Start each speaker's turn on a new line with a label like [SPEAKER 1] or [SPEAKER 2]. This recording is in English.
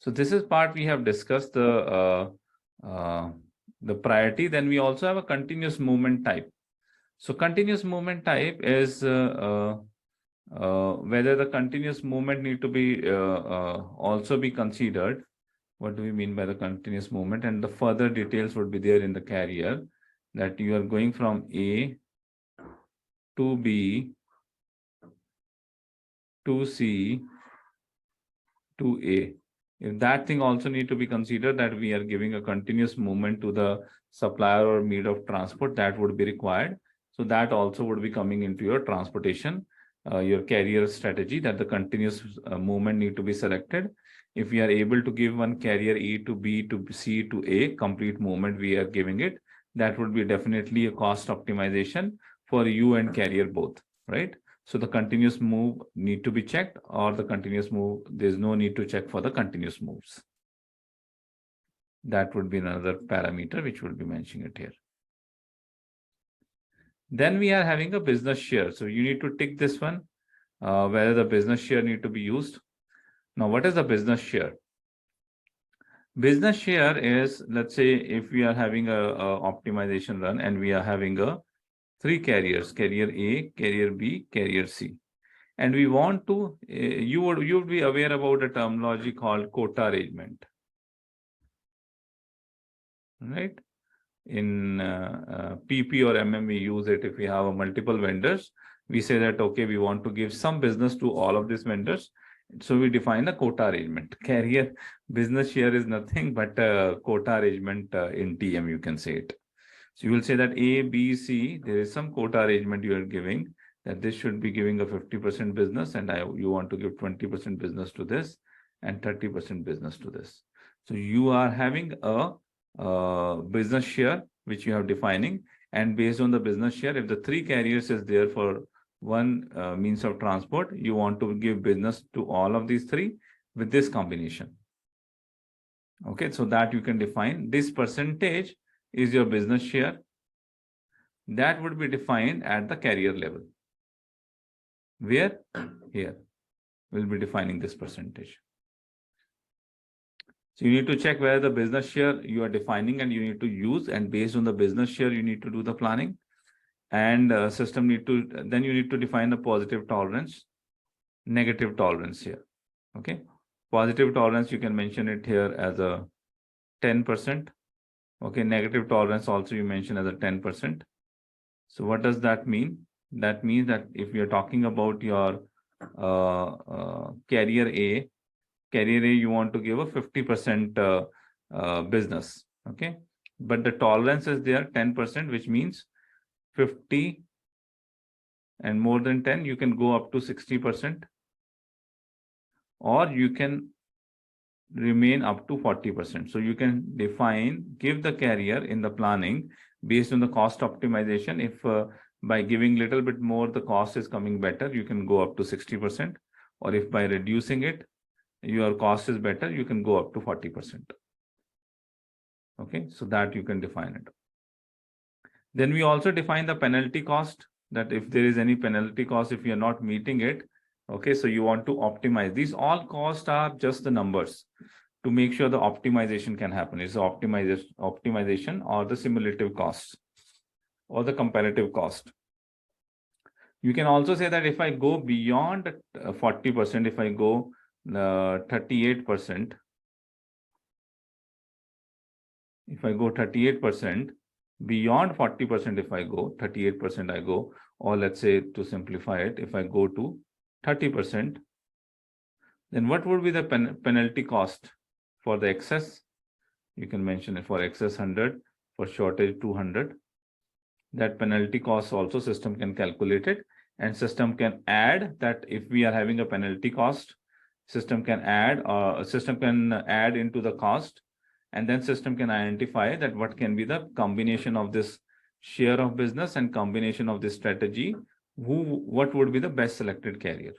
[SPEAKER 1] So this is part we have discussed the priority. Then we also have a continuous movement type. So continuous movement type is whether the continuous movement need to be also be considered. What do we mean by the continuous movement? And the further details would be there in the carrier, that you are going from A to B to C to A. If that thing also need to be considered, that we are giving a continuous movement to the supplier or mode of transport, that would be required. So that also would be coming into your transportation, your carrier strategy, that the continuous movement need to be selected. If we are able to give one carrier A to B to C to A, complete movement we are giving it, that would be definitely a cost optimization for you and carrier both, right? So the continuous move need to be checked, or the continuous move, there's no need to check for the continuous moves. That would be another parameter which will be mentioning it here. Then we are having a business share. So you need to tick this one, whether the business share need to be used. Now, what is the business share? Business share is, let's say, if we are having a optimization run and we are having a 3 carriers, carrier A, carrier B, carrier C. And we want to, you would be aware about a terminology called quota arrangement, right? In PP or MM, we use it if we have multiple vendors. We say that, okay, we want to give some business to all of these vendors. So we define a quota arrangement. Carrier business share is nothing but a quota arrangement in TM, you can say it. So you will say that A, B, C, there is some quota arrangement you are giving, that this should be giving a 50% business, and you want to give 20% business to this and 30% business to this. So you are having a business share which you have defining, and based on the business share, if the 3 carriers is there for one means of transport, you want to give business to all of these 3 with this combination. Okay, so that you can define this percentage is your business share. That would be defined at the carrier level. Where? Here. We'll be defining this percentage. So you need to check whether the business share you are defining and you need to use, and based on the business share, you need to do the planning. And system need to, then you need to define the positive tolerance, negative tolerance here. Okay. Positive tolerance, you can mention it here as a 10%. Okay. Negative tolerance also you mention as a 10%. So what does that mean? That means that if you're talking about your carrier A, you want to give a 50% business. Okay. But the tolerance is there 10%, which means 50 and more than 10, you can go up to 60%, or you can remain up to 40%. So you can define, give the carrier in the planning based on the cost optimization. If by giving little bit more, the cost is coming better, you can go up to 60%. Or if by reducing it, your cost is better, you can go up to 40%. Okay, so that you can define it. Then we also define the penalty cost, that if there is any penalty cost, if you are not meeting it, okay, so you want to optimize. These all costs are just the numbers to make sure the optimization can happen. It's optimization or the simulative costs or the comparative cost. You can also say that if I go beyond 40%, if I go 38%, if I go 38%, beyond 40%, if I go 38%, I go, or let's say to simplify it, if I go to 30%, then what would be the penalty cost for the excess? You can mention it for excess 100, for shortage 200. That penalty cost also system can calculate it, and system can add that. If we are having a penalty cost, system can add into the cost, and then system can identify that what can be the combination of this share of business and combination of this strategy, what would be the best selected carrier.